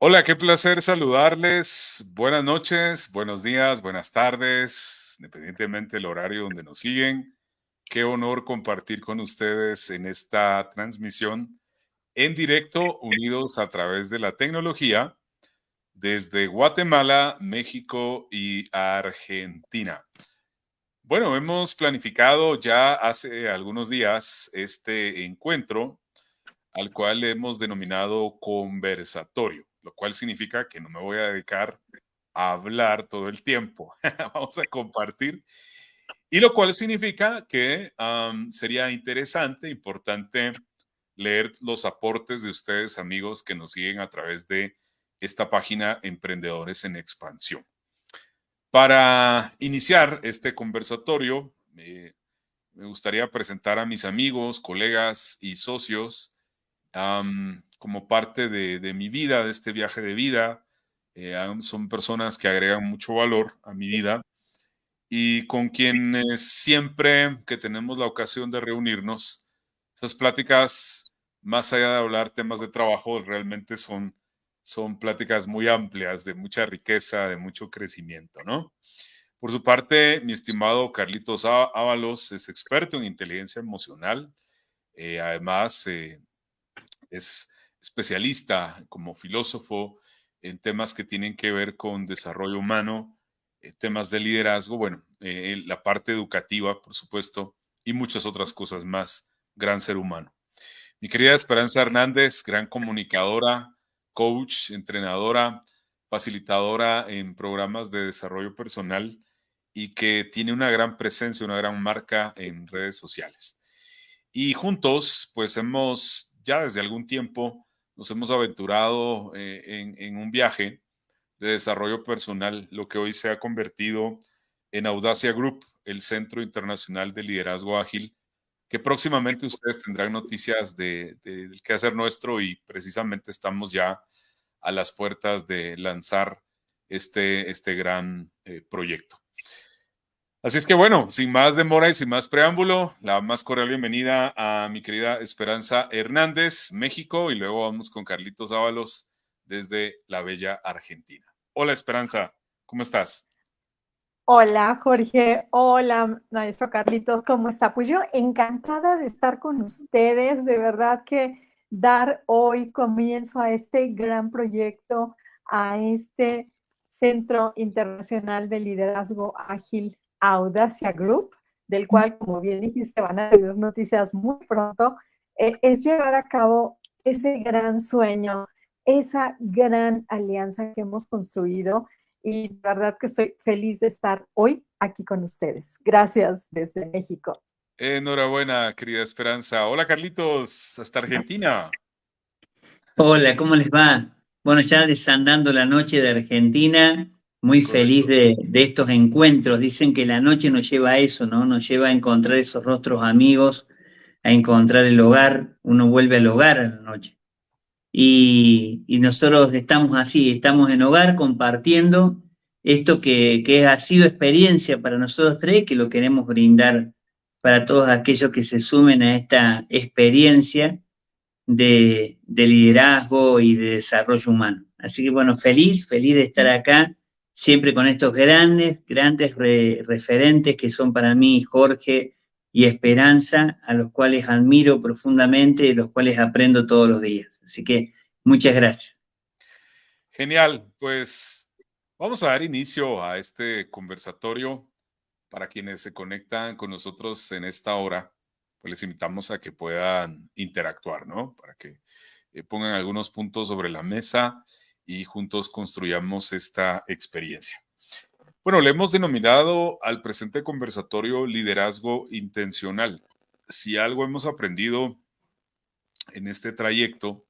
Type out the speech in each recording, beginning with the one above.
Hola, qué placer saludarles. Buenas noches, buenos días, buenas tardes, independientemente del horario donde nos siguen. Qué honor compartir con ustedes en esta transmisión en directo, unidos a través de la tecnología, desde Guatemala, México y Argentina. Bueno, hemos planificado ya hace algunos días este encuentro al cual le hemos denominado conversatorio, lo cual significa que no me voy a dedicar a hablar todo el tiempo. Vamos a compartir. Y lo cual significa que sería interesante, importante leer los aportes de ustedes, amigos, que nos siguen a través de esta página Emprendedores en Expansión. Para iniciar este conversatorio, me gustaría presentar a mis amigos, colegas y socios como parte de mi vida, de este viaje de vida. Son personas que agregan mucho valor a mi vida y con quienes siempre que tenemos la ocasión de reunirnos, esas pláticas, más allá de hablar temas de trabajo, realmente son pláticas muy amplias, de mucha riqueza, de mucho crecimiento, ¿no? Por su parte, mi estimado Carlitos Ábalos es experto en inteligencia emocional. Además, es especialista como filósofo en temas que tienen que ver con desarrollo humano, temas de liderazgo, bueno, la parte educativa, por supuesto, y muchas otras cosas más. Gran ser humano. Mi querida Esperanza Hernández, gran comunicadora, coach, entrenadora, facilitadora en programas de desarrollo personal y que tiene una gran presencia, una gran marca en redes sociales. Y juntos, pues hemos, ya desde algún tiempo, nos hemos aventurado en un viaje de desarrollo personal, lo que hoy se ha convertido en Audacia Group, el Centro Internacional de Liderazgo Ágil, que próximamente ustedes tendrán noticias del quehacer nuestro y precisamente estamos ya a las puertas de lanzar este gran proyecto. Así es que bueno, sin más demora y sin más preámbulo, la más cordial bienvenida a mi querida Esperanza Hernández, México, y luego vamos con Carlitos Ábalos desde la bella Argentina. Hola Esperanza, ¿cómo estás? Hola Jorge, hola maestro Carlitos, ¿cómo está? Pues yo encantada de estar con ustedes, de verdad que dar hoy comienzo a este gran proyecto, a este Centro Internacional de Liderazgo Ágil Audacia Group, del cual, como bien dijiste, van a tener noticias muy pronto, es llevar a cabo ese gran sueño, esa gran alianza que hemos construido y la verdad que estoy feliz de estar hoy aquí con ustedes. Gracias desde México. Enhorabuena, querida Esperanza. Hola Carlitos, hasta Argentina. Hola, ¿cómo les va? Bueno, ya desandando la noche de Argentina, muy feliz Correcto. de estos encuentros. Dicen que la noche nos lleva a eso, ¿no? Nos lleva a encontrar esos rostros amigos, a encontrar el hogar. Uno vuelve al hogar a la noche. Y nosotros estamos así, estamos en hogar compartiendo esto que ha sido experiencia para nosotros tres, que lo queremos brindar para todos aquellos que se sumen a esta experiencia de liderazgo y de desarrollo humano. Así que bueno, feliz de estar acá, siempre con estos grandes referentes que son para mí Jorge y Esperanza, a los cuales admiro profundamente, de los cuales aprendo todos los días. Así que muchas gracias. Genial, pues vamos a dar inicio a este conversatorio. Para quienes se conectan con nosotros en esta hora, pues les invitamos a que puedan interactuar, ¿no? Para que pongan algunos puntos sobre la mesa y juntos construyamos esta experiencia. Bueno, le hemos denominado al presente conversatorio liderazgo intencional. Si algo hemos aprendido en este trayecto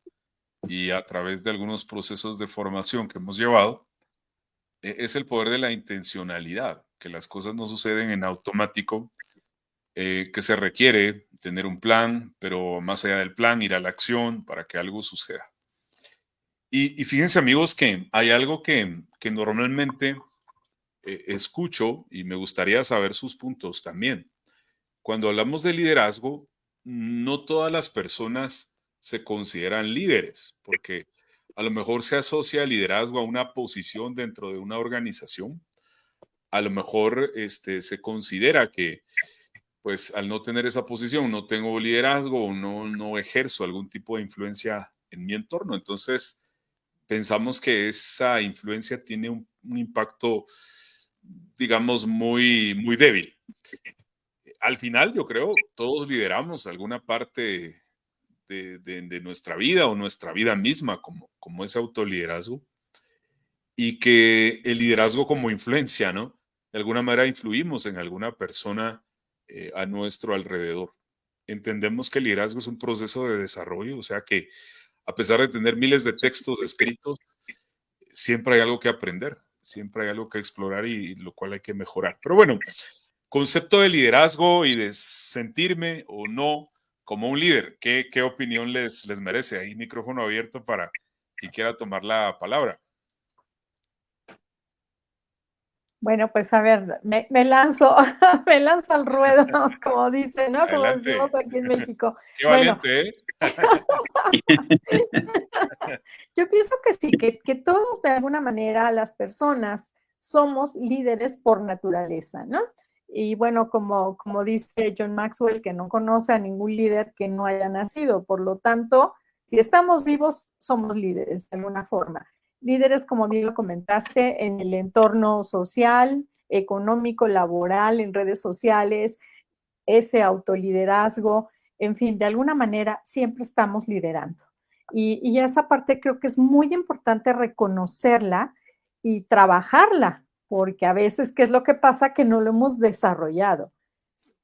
y a través de algunos procesos de formación que hemos llevado, es el poder de la intencionalidad, que las cosas no suceden en automático, que se requiere tener un plan, pero más allá del plan, ir a la acción para que algo suceda. Y fíjense amigos que hay algo que normalmente escucho y me gustaría saber sus puntos también. Cuando hablamos de liderazgo, no todas las personas se consideran líderes, porque a lo mejor se asocia el liderazgo a una posición dentro de una organización. A lo mejor se considera que, pues, al no tener esa posición, no tengo liderazgo o no ejerzo algún tipo de influencia en mi entorno. Entonces, pensamos que esa influencia tiene un impacto, digamos, muy, muy débil. Al final, yo creo, todos lideramos alguna parte de nuestra vida o nuestra vida misma como ese autoliderazgo, y que el liderazgo como influencia, ¿no? De alguna manera influimos en alguna persona a nuestro alrededor. Entendemos que el liderazgo es un proceso de desarrollo, o sea que a pesar de tener miles de textos escritos, siempre hay algo que aprender, siempre hay algo que explorar y lo cual hay que mejorar. Pero bueno, concepto de liderazgo y de sentirme o no como un líder, ¿qué opinión les merece? Ahí micrófono abierto para quien quiera tomar la palabra. Bueno, pues a ver, me lanzo, me lanzo al ruedo, como dice, ¿no? Como Adelante. decimos aquí en México. Qué valiente, ¿eh? Yo pienso que sí, que todos de alguna manera las personas somos líderes por naturaleza, ¿no? Y bueno, como dice John Maxwell, que no conoce a ningún líder que no haya nacido. Por lo tanto, si estamos vivos, somos líderes de alguna forma. Líderes, como bien lo comentaste, en el entorno social, económico, laboral, en redes sociales, ese autoliderazgo, en fin, de alguna manera siempre estamos liderando. Y esa parte creo que es muy importante reconocerla y trabajarla, porque a veces, ¿qué es lo que pasa? Que no lo hemos desarrollado.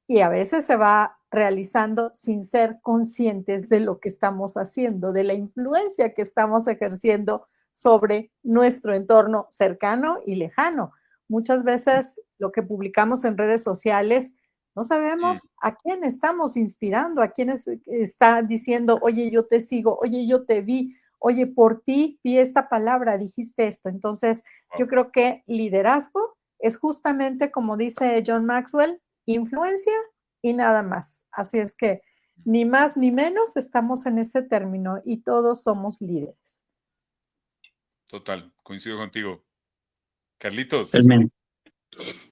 Y a veces se va realizando sin ser conscientes de lo que estamos haciendo, de la influencia que estamos ejerciendo sobre nuestro entorno cercano y lejano. Muchas veces lo que publicamos en redes sociales, no sabemos a quién estamos inspirando, a quién está diciendo, oye, yo te sigo, oye, yo te vi, oye, por ti vi esta palabra, dijiste esto. Entonces, yo creo que liderazgo es justamente, como dice John Maxwell, influencia y nada más. Así es que ni más ni menos estamos en ese término y todos somos líderes. Total, coincido contigo. Carlitos. Totalmente.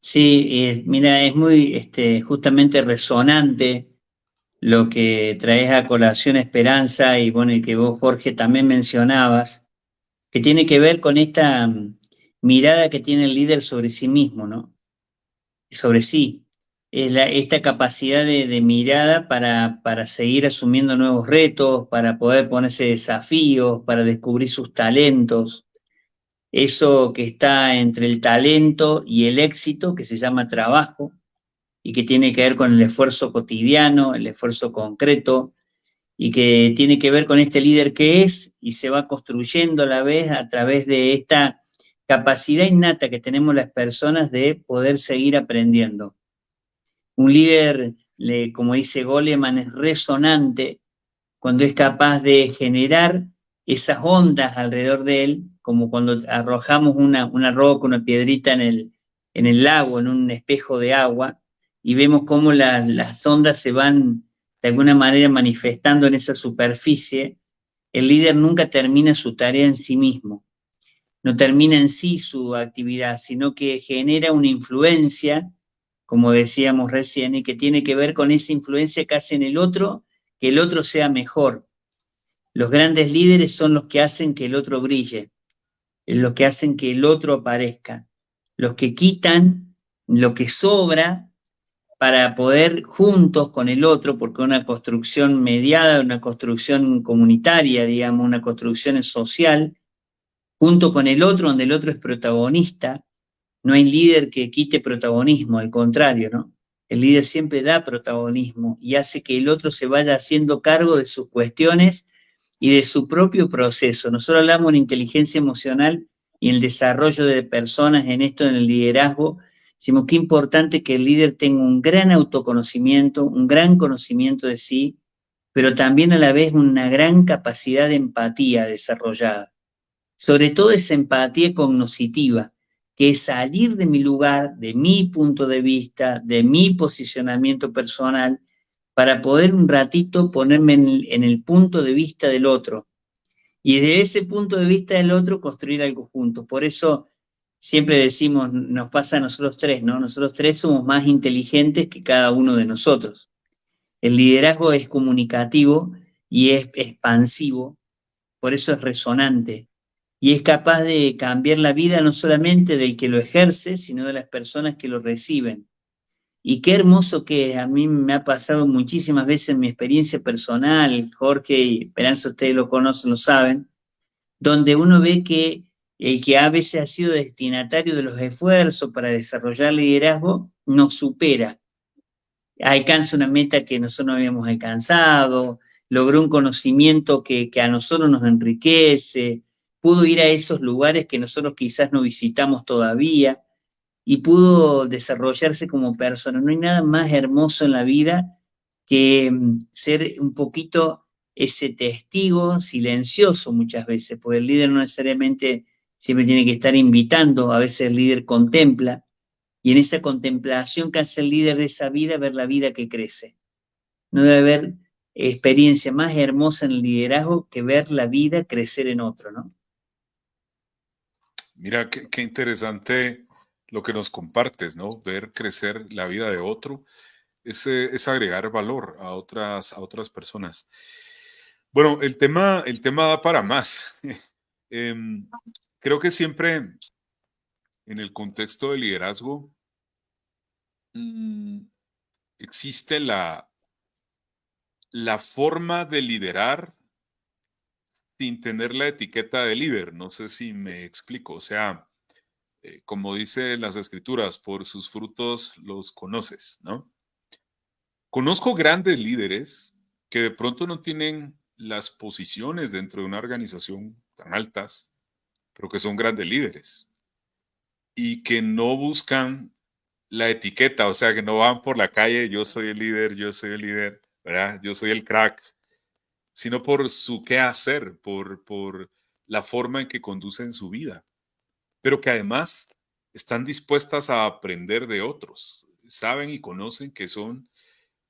Sí, mira, es muy justamente resonante lo que traes a colación, Esperanza, y bueno, y que vos, Jorge, también mencionabas, que tiene que ver con esta mirada que tiene el líder sobre sí mismo, ¿no? Sobre sí. Es esta capacidad de mirada para seguir asumiendo nuevos retos, para poder ponerse desafíos, para descubrir sus talentos. Eso que está entre el talento y el éxito, que se llama trabajo, y que tiene que ver con el esfuerzo cotidiano, el esfuerzo concreto, y que tiene que ver con este líder que es y se va construyendo a la vez a través de esta capacidad innata que tenemos las personas de poder seguir aprendiendo. Un líder, como dice Goleman, es resonante cuando es capaz de generar esas ondas alrededor de él, como cuando arrojamos una roca, una piedrita en el lago, en un espejo de agua, y vemos cómo las ondas se van de alguna manera manifestando en esa superficie. El líder nunca termina su tarea en sí mismo, no termina en sí su actividad, sino que genera una influencia, como decíamos recién, y que tiene que ver con esa influencia que hace en el otro, que el otro sea mejor. Los grandes líderes son los que hacen que el otro brille, los que hacen que el otro aparezca, los que quitan lo que sobra para poder juntos con el otro, porque una construcción mediada, una construcción comunitaria, digamos, una construcción social, junto con el otro, donde el otro es protagonista. No hay líder que quite protagonismo, al contrario, ¿no? El líder siempre da protagonismo y hace que el otro se vaya haciendo cargo de sus cuestiones y de su propio proceso. Nosotros hablamos de inteligencia emocional y el desarrollo de personas en esto, en el liderazgo. Decimos que es importante que el líder tenga un gran autoconocimiento, un gran conocimiento de sí, pero también a la vez una gran capacidad de empatía desarrollada. Sobre todo esa empatía cognoscitiva, que es salir de mi lugar, de mi punto de vista, de mi posicionamiento personal, para poder un ratito ponerme en el punto de vista del otro y desde ese punto de vista del otro construir algo juntos. Por eso siempre decimos, nos pasa a nosotros tres, ¿no? Nosotros tres somos más inteligentes que cada uno de nosotros. El liderazgo es comunicativo y es expansivo, por eso es resonante. Y es capaz de cambiar la vida no solamente del que lo ejerce, sino de las personas que lo reciben. Y qué hermoso que a mí me ha pasado muchísimas veces en mi experiencia personal, Jorge y Esperanza, ustedes lo conocen, lo saben, donde uno ve que el que a veces ha sido destinatario de los esfuerzos para desarrollar liderazgo, nos supera, alcanza una meta que nosotros no habíamos alcanzado, logró un conocimiento que a nosotros nos enriquece, pudo ir a esos lugares que nosotros quizás no visitamos todavía y pudo desarrollarse como persona. No hay nada más hermoso en la vida que ser un poquito ese testigo silencioso muchas veces, porque el líder no necesariamente siempre tiene que estar invitando, a veces el líder contempla, y en esa contemplación que hace el líder de esa vida, ver la vida que crece. No debe haber experiencia más hermosa en el liderazgo que ver la vida crecer en otro, ¿no? Mira, qué interesante lo que nos compartes, ¿no? Ver crecer la vida de otro es agregar valor a otras personas. Bueno, el tema da para más. Creo que siempre en el contexto de liderazgo existe la forma de liderar sin tener la etiqueta de líder. No sé si me explico. O sea, como dice las escrituras, por sus frutos los conoces, ¿no? Conozco grandes líderes que de pronto no tienen las posiciones dentro de una organización tan altas, pero que son grandes líderes y que no buscan la etiqueta, o sea, que no van por la calle, yo soy el líder, ¿verdad? Yo soy el crack, sino por su qué hacer, por la forma en que conducen su vida, pero que además están dispuestas a aprender de otros, saben y conocen que son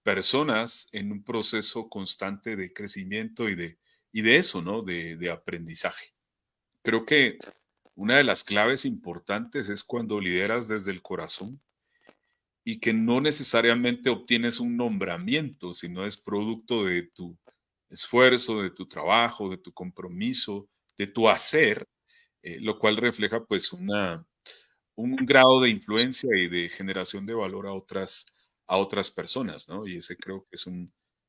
personas en un proceso constante de crecimiento y de eso, ¿no? De aprendizaje. Creo que una de las claves importantes es cuando lideras desde el corazón y que no necesariamente obtienes un nombramiento, sino es producto de tu esfuerzo, de tu trabajo, de tu compromiso, de tu hacer, lo cual refleja pues un grado de influencia y de generación de valor a otras personas, ¿no? Y ese creo que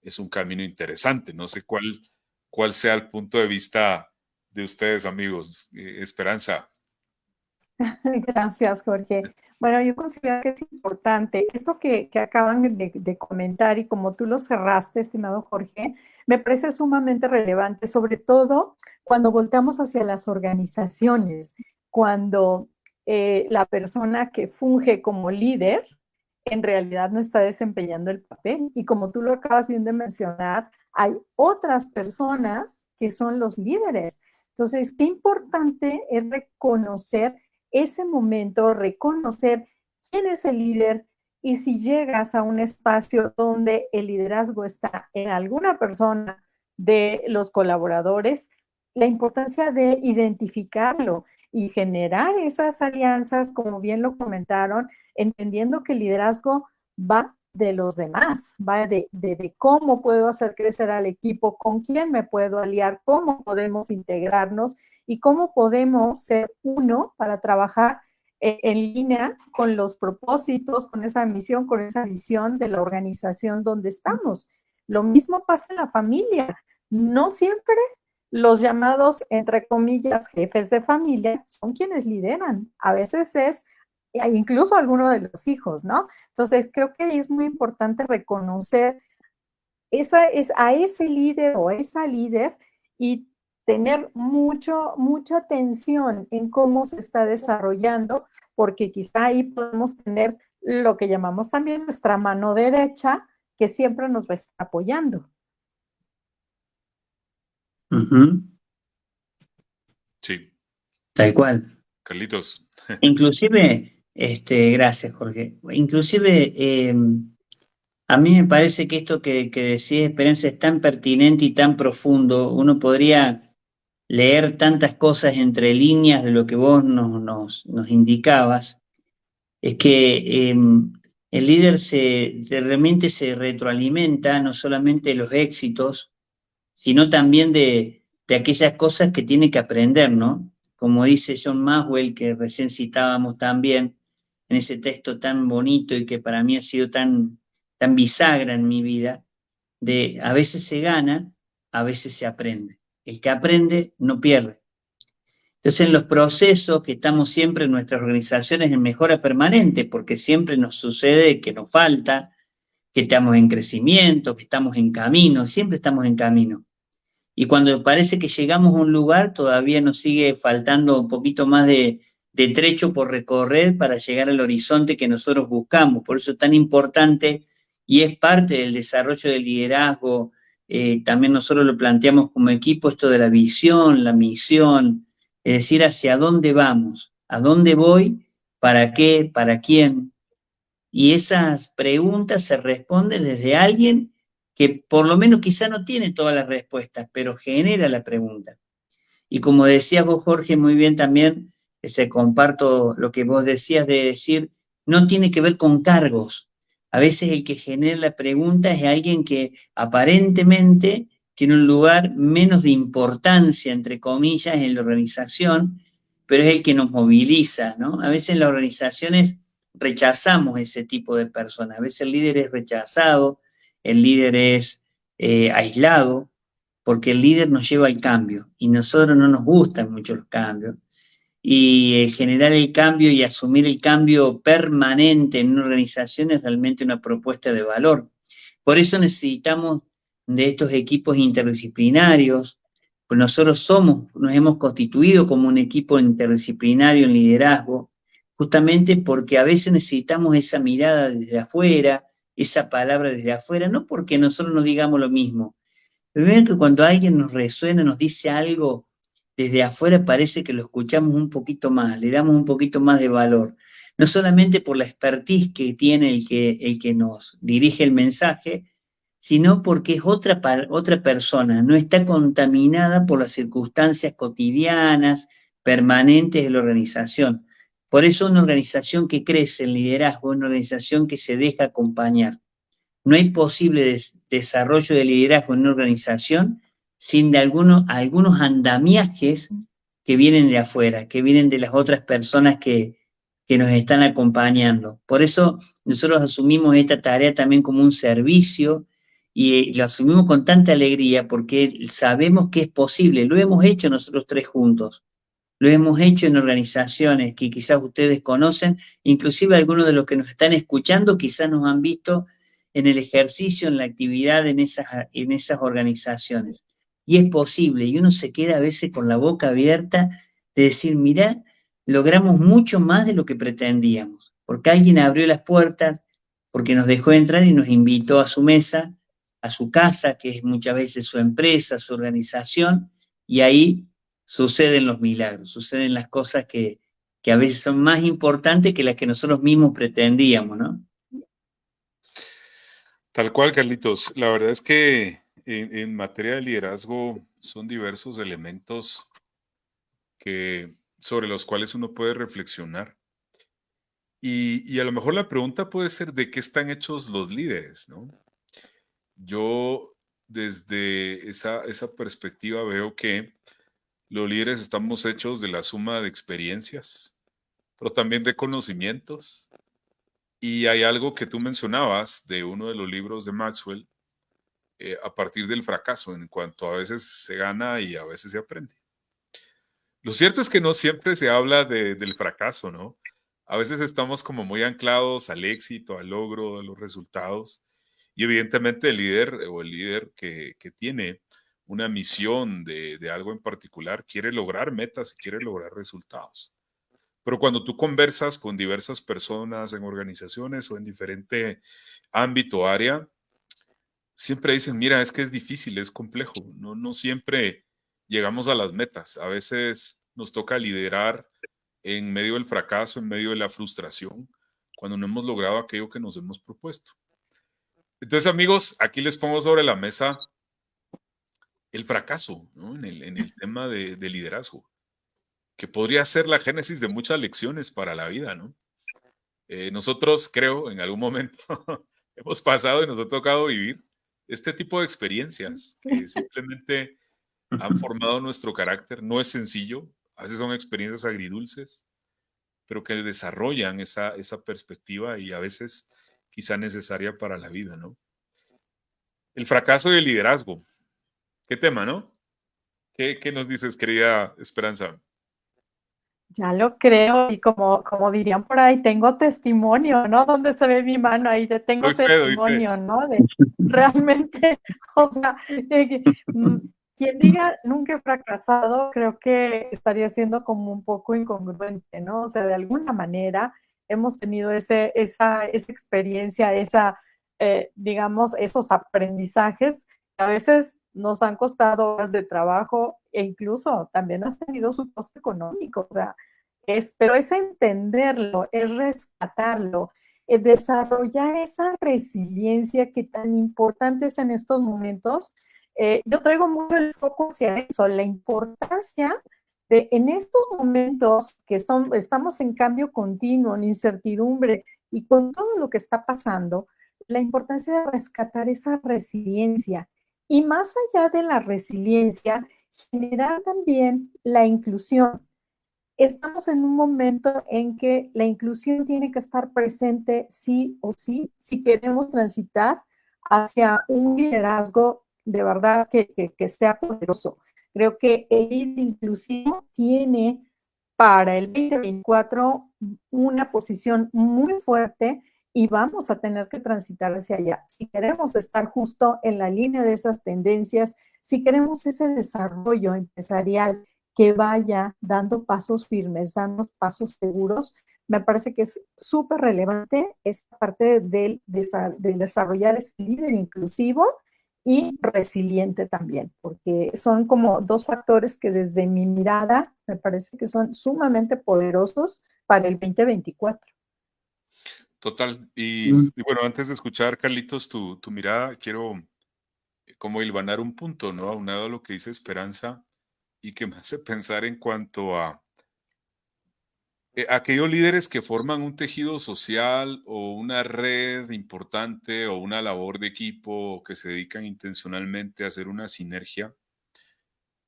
es un camino interesante. No sé cuál sea el punto de vista de ustedes, amigos. Esperanza. Gracias, Jorge. Bueno, yo considero que es importante esto que acaban de comentar y como tú lo cerraste, estimado Jorge, me parece sumamente relevante, sobre todo cuando volteamos hacia las organizaciones, cuando la persona que funge como líder en realidad no está desempeñando el papel. Y como tú lo acabas bien de mencionar, hay otras personas que son los líderes. Entonces, qué importante es reconocer ese momento, reconocer quién es el líder y si llegas a un espacio donde el liderazgo está en alguna persona de los colaboradores, la importancia de identificarlo y generar esas alianzas, como bien lo comentaron, entendiendo que el liderazgo va de los demás, va de cómo puedo hacer crecer al equipo, con quién me puedo aliar, cómo podemos integrarnos y cómo podemos ser uno para trabajar en línea con los propósitos, con esa misión, con esa visión de la organización donde estamos. Lo mismo pasa en la familia. No siempre los llamados, entre comillas, jefes de familia son quienes lideran. A veces es incluso alguno de los hijos, ¿no? Entonces, creo que es muy importante reconocer a ese líder o esa líder y tener mucha atención en cómo se está desarrollando, porque quizá ahí podemos tener lo que llamamos también nuestra mano derecha, que siempre nos va a estar apoyando. Sí. Tal cual. Carlitos. Inclusive, gracias, Jorge. Inclusive, a mí me parece que esto que decía Esperanza es tan pertinente y tan profundo. Uno podría leer tantas cosas entre líneas de lo que vos nos indicabas, es que el líder realmente se retroalimenta no solamente de los éxitos, sino también de aquellas cosas que tiene que aprender, ¿no? Como dice John Maxwell, que recién citábamos también en ese texto tan bonito y que para mí ha sido tan bisagra en mi vida, de a veces se gana, a veces se aprende. El que aprende no pierde. Entonces, en los procesos que estamos siempre en nuestras organizaciones en mejora permanente, porque siempre nos sucede que nos falta, que estamos en crecimiento, que estamos en camino, siempre estamos en camino. Y cuando parece que llegamos a un lugar, todavía nos sigue faltando un poquito más de trecho por recorrer para llegar al horizonte que nosotros buscamos. Por eso es tan importante y es parte del desarrollo del liderazgo. También nosotros lo planteamos como equipo, esto de la visión, la misión, es decir, hacia dónde vamos, a dónde voy, para qué, para quién. Y esas preguntas se responden desde alguien que por lo menos quizá no tiene todas las respuestas, pero genera la pregunta. Y como decías vos, Jorge, muy bien también, comparto lo que vos decías de decir, no tiene que ver con cargos. A veces el que genera la pregunta es alguien que aparentemente tiene un lugar menos de importancia, entre comillas, en la organización, pero es el que nos moviliza, ¿no? A veces en las organizaciones rechazamos ese tipo de personas. A veces el líder es rechazado, el líder es aislado, porque el líder nos lleva al cambio y nosotros no nos gustan mucho los cambios. Y generar el cambio y asumir el cambio permanente en una organización es realmente una propuesta de valor. Por eso necesitamos de estos equipos interdisciplinarios. Pues nosotros nos hemos constituido como un equipo interdisciplinario en liderazgo, justamente porque a veces necesitamos esa mirada desde afuera, esa palabra desde afuera, no porque nosotros no digamos lo mismo. Primero que cuando alguien nos resuena, nos dice algo desde afuera, parece que lo escuchamos un poquito más, le damos un poquito más de valor. No solamente por la expertise que tiene el que nos dirige el mensaje, sino porque es otra persona, no está contaminada por las circunstancias cotidianas, permanentes de la organización. Por eso una organización que crece en liderazgo es una organización que se deja acompañar. No hay posible desarrollo de liderazgo en una organización sin de algunos andamiajes que vienen de afuera, que vienen de las otras personas que nos están acompañando. Por eso nosotros asumimos esta tarea también como un servicio y lo asumimos con tanta alegría porque sabemos que es posible. Lo hemos hecho nosotros tres juntos. Lo hemos hecho en organizaciones que quizás ustedes conocen, inclusive algunos de los que nos están escuchando quizás nos han visto en el ejercicio, en la actividad en esas organizaciones. Y es posible, y uno se queda a veces con la boca abierta de decir, mirá, logramos mucho más de lo que pretendíamos, porque alguien abrió las puertas, porque nos dejó entrar y nos invitó a su mesa, a su casa, que es muchas veces su empresa, su organización, y ahí suceden los milagros, suceden las cosas que a veces son más importantes que las que nosotros mismos pretendíamos, ¿no? Tal cual, Carlitos. La verdad es que en materia de liderazgo son diversos elementos sobre los cuales uno puede reflexionar. Y a lo mejor la pregunta puede ser de qué están hechos los líderes, ¿no? Yo desde esa perspectiva veo que los líderes estamos hechos de la suma de experiencias, pero también de conocimientos. Y hay algo que tú mencionabas de uno de los libros de Maxwell, a partir del fracaso, en cuanto a veces se gana y a veces se aprende. Lo cierto es que no siempre se habla del fracaso, ¿no? A veces estamos como muy anclados al éxito, al logro, a los resultados. Y evidentemente el líder o el líder que tiene una misión de algo en particular quiere lograr metas y quiere lograr resultados. Pero cuando tú conversas con diversas personas en organizaciones o en diferente ámbito o área, siempre dicen, mira, es que es difícil, es complejo, no siempre llegamos a las metas. A veces nos toca liderar en medio del fracaso, en medio de la frustración, cuando no hemos logrado aquello que nos hemos propuesto. Entonces, amigos, aquí les pongo sobre la mesa el fracaso, ¿no? En el tema de liderazgo, que podría ser la génesis de muchas lecciones para la vida, ¿no? Nosotros, creo, en algún momento hemos pasado y nos ha tocado vivir este tipo de experiencias que simplemente han formado nuestro carácter. No es sencillo, a veces son experiencias agridulces, pero que desarrollan esa perspectiva y a veces quizá necesaria para la vida, ¿no? El fracaso y el liderazgo. ¿Qué tema, no? ¿Qué nos dices, querida Esperanza? Ya lo creo, y como dirían por ahí, tengo testimonio, ¿no? ¿Dónde se ve mi mano ahí? De tengo Doy fe. testimonio, ¿no? De realmente, o sea, quien diga nunca he fracasado, creo que estaría siendo como un poco incongruente, ¿no? O sea, de alguna manera hemos tenido esa experiencia, digamos, esos aprendizajes que a veces nos han costado horas de trabajo e incluso también has tenido su costo económico, o sea, pero es entenderlo, es rescatarlo, es desarrollar esa resiliencia que tan importante es en estos momentos. Yo traigo mucho el foco hacia eso, la importancia de en estos momentos que estamos en cambio continuo, en incertidumbre y con todo lo que está pasando, la importancia de rescatar esa resiliencia. Y más allá de la resiliencia, generar también la inclusión. Estamos en un momento en que la inclusión tiene que estar presente sí o sí, si queremos transitar hacia un liderazgo de verdad que sea poderoso. Creo que el líder inclusivo tiene para el 2024 una posición muy fuerte y vamos a tener que transitar hacia allá. Si queremos estar justo en la línea de esas tendencias, si queremos ese desarrollo empresarial que vaya dando pasos firmes, dando pasos seguros, me parece que es súper relevante esta parte del desarrollar ese líder inclusivo y resiliente también, porque son como dos factores que desde mi mirada me parece que son sumamente poderosos para el 2024. Total. Y bueno, antes de escuchar, Carlitos, tu mirada, quiero como hilvanar un punto, ¿no? Aunado a lo que dice Esperanza y que me hace pensar en cuanto a aquellos líderes que forman un tejido social o una red importante o una labor de equipo o que se dedican intencionalmente a hacer una sinergia,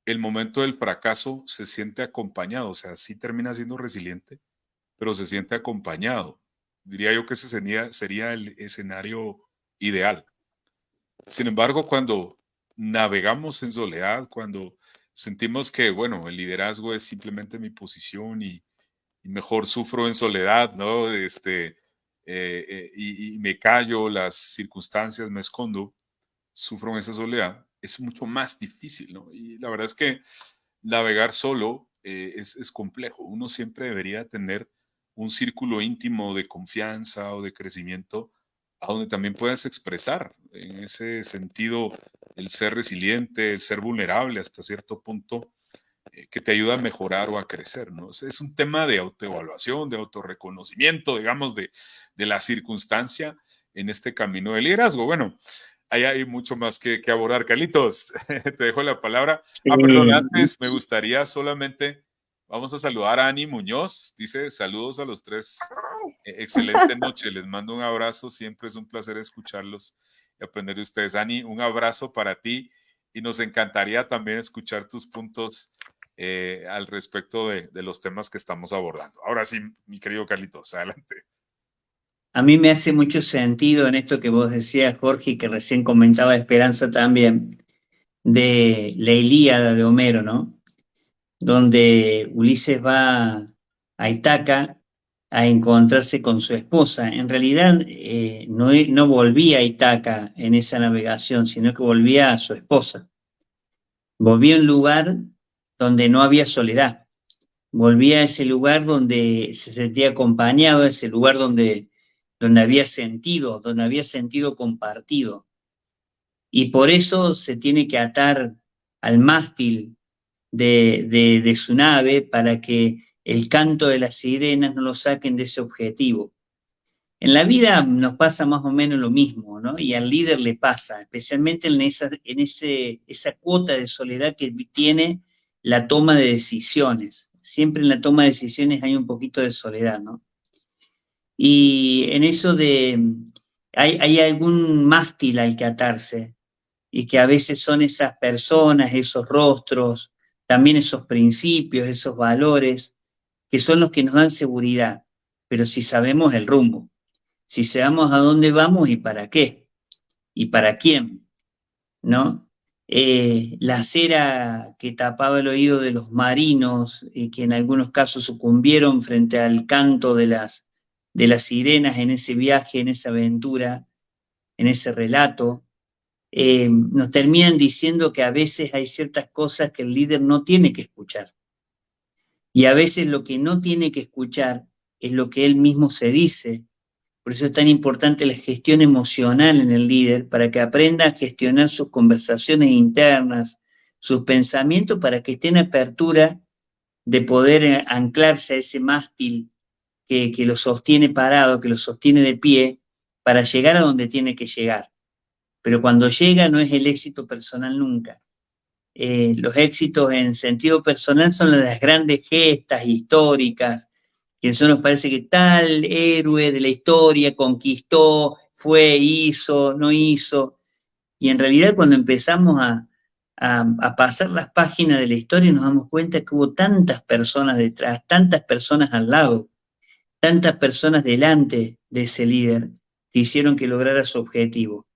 el momento del fracaso se siente acompañado, o sea, sí termina siendo resiliente, pero se siente acompañado. Diría yo que ese sería el escenario ideal. Sin embargo, cuando navegamos en soledad, cuando sentimos que, bueno, el liderazgo es simplemente mi posición y mejor sufro en soledad, ¿no? Y me callo las circunstancias, me escondo, sufro en esa soledad, es mucho más difícil, ¿no? Y la verdad es que navegar solo es complejo. Uno siempre debería tener un círculo íntimo de confianza o de crecimiento a donde también puedas expresar en ese sentido el ser resiliente, el ser vulnerable hasta cierto punto, que te ayuda a mejorar o a crecer, ¿no? Es un tema de autoevaluación, de autorreconocimiento, digamos, de la circunstancia en este camino de liderazgo. Bueno, ahí hay mucho más que abordar. Carlitos, te dejo la palabra. Perdón, antes me gustaría solamente, vamos a saludar a Ani Muñoz. Dice, saludos a los tres. Excelente noche, les mando un abrazo. Siempre es un placer escucharlos y aprender de ustedes. Ani, un abrazo para ti y nos encantaría también escuchar tus puntos al respecto de los temas que estamos abordando. Ahora sí, mi querido Carlitos, adelante. A mí me hace mucho sentido en esto que vos decías, Jorge, y que recién comentaba Esperanza también, de la Ilíada de Homero, ¿no? Donde Ulises va a Ítaca a encontrarse con su esposa. En realidad no volvía a Ítaca en esa navegación, sino que volvía a su esposa. Volvía a un lugar donde no había soledad. Volvía a ese lugar donde se sentía acompañado, a ese lugar donde había sentido compartido. Y por eso se tiene que atar al mástil de su nave para que el canto de las sirenas no lo saquen de ese objetivo. En la vida nos pasa más o menos lo mismo, ¿no? Y al líder le pasa, especialmente en esa cuota de soledad que tiene la toma de decisiones. Siempre en la toma de decisiones hay un poquito de soledad, ¿no? Y en eso hay algún mástil al que atarse, y que a veces son esas personas, esos rostros, también esos principios, esos valores, que son los que nos dan seguridad, pero si sabemos el rumbo, si sabemos a dónde vamos y para qué, y para quién, ¿no? La cera que tapaba el oído de los marinos, que en algunos casos sucumbieron frente al canto de las sirenas en ese viaje, en esa aventura, en ese relato, nos terminan diciendo que a veces hay ciertas cosas que el líder no tiene que escuchar. Y a veces lo que no tiene que escuchar es lo que él mismo se dice. Por eso es tan importante la gestión emocional en el líder, para que aprenda a gestionar sus conversaciones internas, sus pensamientos, para que esté en apertura de poder anclarse a ese mástil que lo sostiene parado, que lo sostiene de pie, para llegar a donde tiene que llegar. Pero cuando llega no es el éxito personal nunca. Los éxitos en sentido personal son las grandes gestas históricas, que eso nos parece que tal héroe de la historia conquistó, fue, hizo, no hizo. Y en realidad cuando empezamos a pasar las páginas de la historia nos damos cuenta que hubo tantas personas detrás, tantas personas al lado, tantas personas delante de ese líder que hicieron que lograra su objetivo.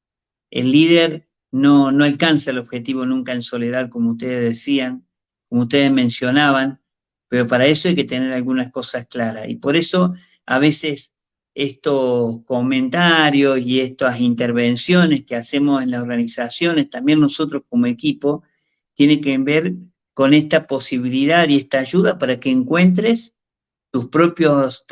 El líder no alcanza el objetivo nunca en soledad, como ustedes decían, como ustedes mencionaban, pero para eso hay que tener algunas cosas claras. Y por eso a veces estos comentarios y estas intervenciones que hacemos en las organizaciones, también nosotros como equipo, tienen que ver con esta posibilidad y esta ayuda para que encuentres tus propios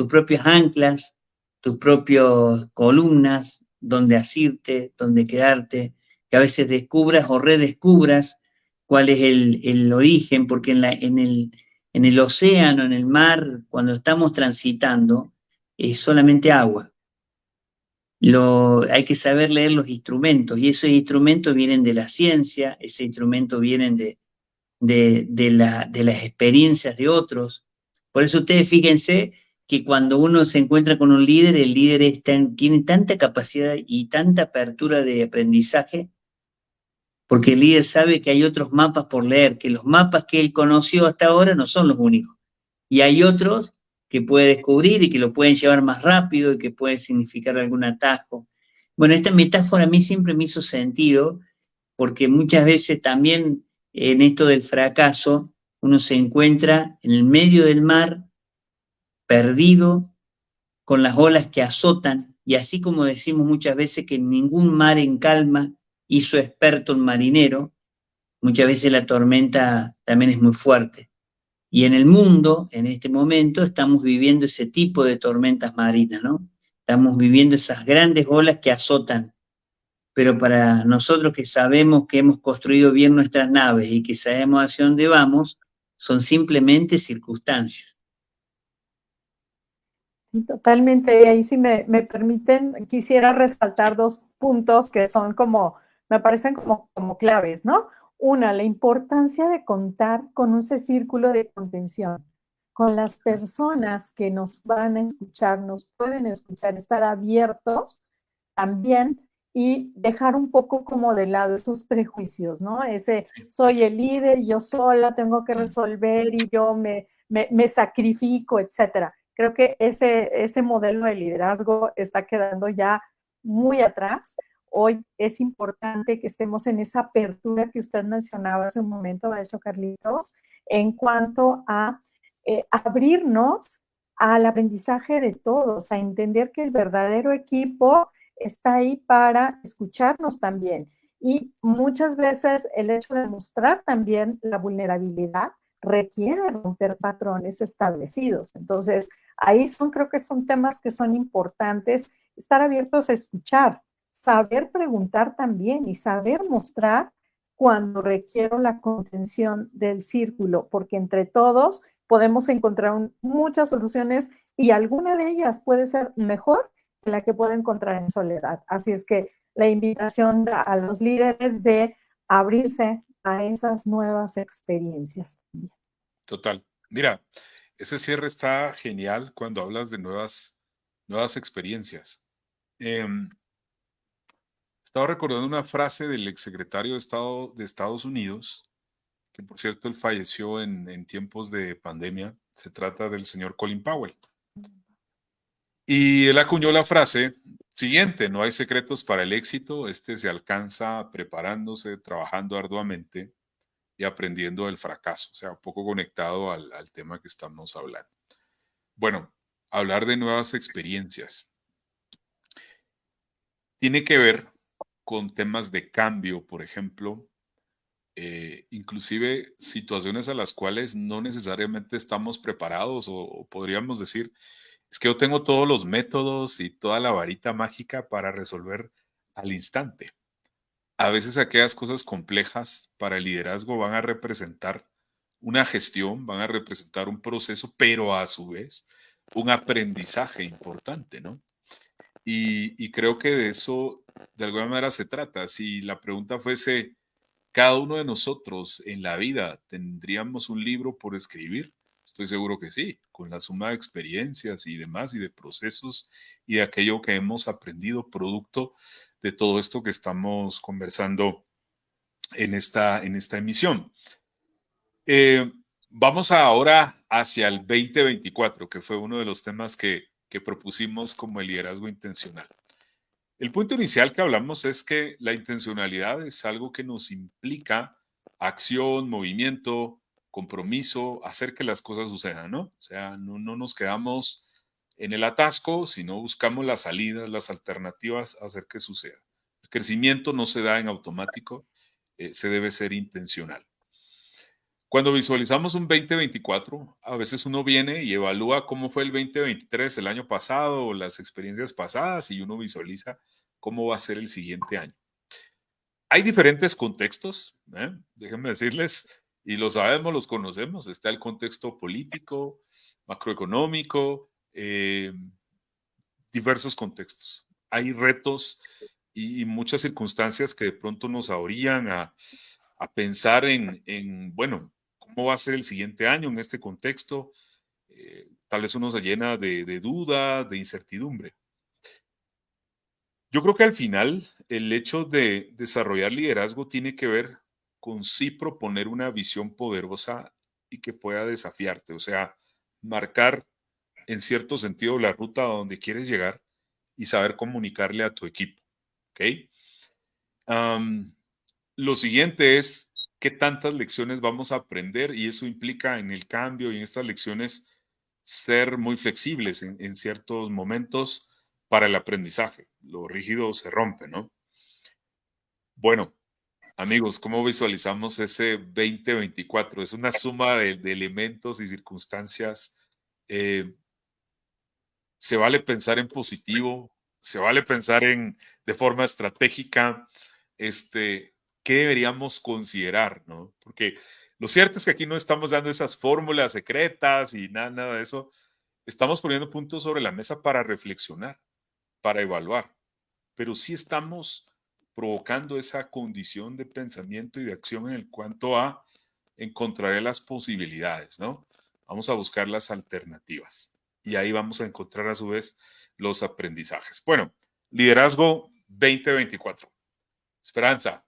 anclas, tus propias columnas, donde asirte, donde quedarte, que a veces descubras o redescubras cuál es el origen, porque en el océano, en el mar, cuando estamos transitando, es solamente agua. Hay que saber leer los instrumentos, y esos instrumentos vienen de la ciencia, esos instrumentos vienen de las experiencias de otros. Por eso ustedes fíjense que cuando uno se encuentra con un líder, el líder tiene tanta capacidad y tanta apertura de aprendizaje, porque el líder sabe que hay otros mapas por leer, que los mapas que él conoció hasta ahora no son los únicos. Y hay otros que puede descubrir y que lo pueden llevar más rápido y que puede significar algún atajo. Bueno, esta metáfora a mí siempre me hizo sentido, porque muchas veces también en esto del fracaso, uno se encuentra en el medio del mar, perdido, con las olas que azotan, y así como decimos muchas veces que ningún mar en calma hizo experto un marinero, muchas veces la tormenta también es muy fuerte. Y en el mundo, en este momento, estamos viviendo ese tipo de tormentas marinas, ¿no? Estamos viviendo esas grandes olas que azotan. Pero para nosotros que sabemos que hemos construido bien nuestras naves y que sabemos hacia dónde vamos, son simplemente circunstancias. Totalmente, y ahí si me permiten, quisiera resaltar dos puntos que son como, me parecen como claves, ¿no? Una, la importancia de contar con ese círculo de contención, con las personas que nos van a escuchar, nos pueden escuchar, estar abiertos también y dejar un poco como de lado esos prejuicios, ¿no? Ese, soy el líder, yo sola tengo que resolver y yo me sacrifico, etcétera. Creo que ese modelo de liderazgo está quedando ya muy atrás. Hoy es importante que estemos en esa apertura que usted mencionaba hace un momento, maestro Carlitos, en cuanto a abrirnos al aprendizaje de todos, a entender que el verdadero equipo está ahí para escucharnos también. Y muchas veces el hecho de mostrar también la vulnerabilidad requiere romper patrones establecidos. Entonces, ahí creo que son temas que son importantes, estar abiertos a escuchar, saber preguntar también y saber mostrar cuando requiero la contención del círculo, porque entre todos podemos encontrar muchas soluciones y alguna de ellas puede ser mejor en la que puedo encontrar en soledad. Así es que la invitación a los líderes de abrirse a esas nuevas experiencias también. Total. Mira, ese cierre está genial cuando hablas de nuevas experiencias. Estaba recordando una frase del exsecretario de Estado de Estados Unidos, que por cierto él falleció en tiempos de pandemia. Se trata del señor Colin Powell. Y él acuñó la frase siguiente: no hay secretos para el éxito, este se alcanza preparándose, trabajando arduamente y aprendiendo del fracaso. O sea, un poco conectado al tema que estamos hablando. Bueno, hablar de nuevas experiencias tiene que ver con temas de cambio, por ejemplo, inclusive situaciones a las cuales no necesariamente estamos preparados, o podríamos decir, es que yo tengo todos los métodos y toda la varita mágica para resolver al instante. A veces aquellas cosas complejas para el liderazgo van a representar una gestión, van a representar un proceso, pero a su vez un aprendizaje importante, ¿no? Y creo que de eso, de alguna manera, se trata. Si la pregunta fuese, ¿cada uno de nosotros en la vida tendríamos un libro por escribir? Estoy seguro que sí, con la suma de experiencias y demás, y de procesos y de aquello que hemos aprendido, producto de todo esto que estamos conversando en esta emisión. Vamos ahora hacia el 2024, que fue uno de los temas que propusimos como el liderazgo intencional. El punto inicial que hablamos es que la intencionalidad es algo que nos implica acción, movimiento, compromiso, hacer que las cosas sucedan, ¿no? O sea, no nos quedamos en el atasco, sino buscamos las salidas, las alternativas a hacer que suceda. El crecimiento no se da en automático, se debe ser intencional. Cuando visualizamos un 2024, a veces uno viene y evalúa cómo fue el 2023, el año pasado, o las experiencias pasadas, y uno visualiza cómo va a ser el siguiente año. Hay diferentes contextos, déjenme decirles, y lo sabemos, los conocemos. Está el contexto político, macroeconómico, diversos contextos. Hay retos y muchas circunstancias que de pronto nos orillan a pensar bueno, ¿cómo va a ser el siguiente año en este contexto? Tal vez uno se llena de dudas, de incertidumbre. Yo creo que al final el hecho de desarrollar liderazgo tiene que ver con sí proponer una visión poderosa y que pueda desafiarte, o sea, marcar en cierto sentido la ruta a donde quieres llegar y saber comunicarle a tu equipo, ¿ok? Lo siguiente es qué tantas lecciones vamos a aprender, y eso implica en el cambio y en estas lecciones ser muy flexibles en ciertos momentos para el aprendizaje. Lo rígido se rompe, ¿no? Bueno, amigos, ¿cómo visualizamos ese 2024? Es una suma de elementos y circunstancias. Se vale pensar en positivo, se vale pensar de forma estratégica, qué deberíamos considerar, ¿no? Porque lo cierto es que aquí no estamos dando esas fórmulas secretas y nada de eso. Estamos poniendo puntos sobre la mesa para reflexionar, para evaluar, pero sí estamos provocando esa condición de pensamiento y de acción en el cuanto a encontrar las posibilidades, ¿no? Vamos a buscar las alternativas y ahí vamos a encontrar a su vez los aprendizajes. Bueno, liderazgo 2024. Esperanza.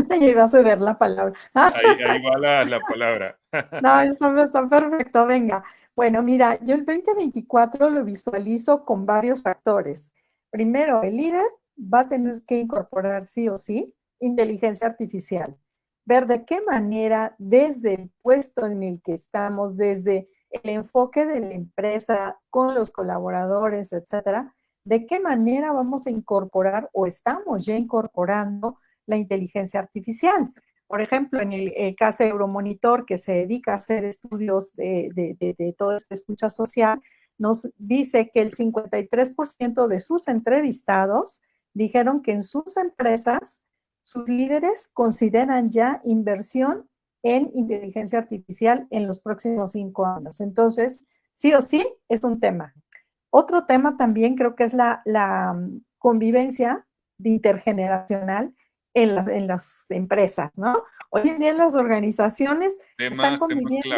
Ya iba a ceder la palabra. Ahí va la palabra. No, está perfecto, venga. Bueno, mira, yo el 2024 lo visualizo con varios factores. Primero, el líder va a tener que incorporar sí o sí inteligencia artificial. Ver de qué manera desde el puesto en el que estamos, desde el enfoque de la empresa con los colaboradores, etcétera, de qué manera vamos a incorporar o estamos ya incorporando la inteligencia artificial. Por ejemplo, en el caso de Euromonitor, que se dedica a hacer estudios de toda esta escucha social, nos dice que el 53% de sus entrevistados dijeron que en sus empresas, sus líderes consideran ya inversión en inteligencia artificial en los próximos 5 años. Entonces, sí o sí, es un tema. Otro tema también creo que es la convivencia intergeneracional en las empresas, ¿no? Hoy en día las organizaciones están Tema clave. conviviendo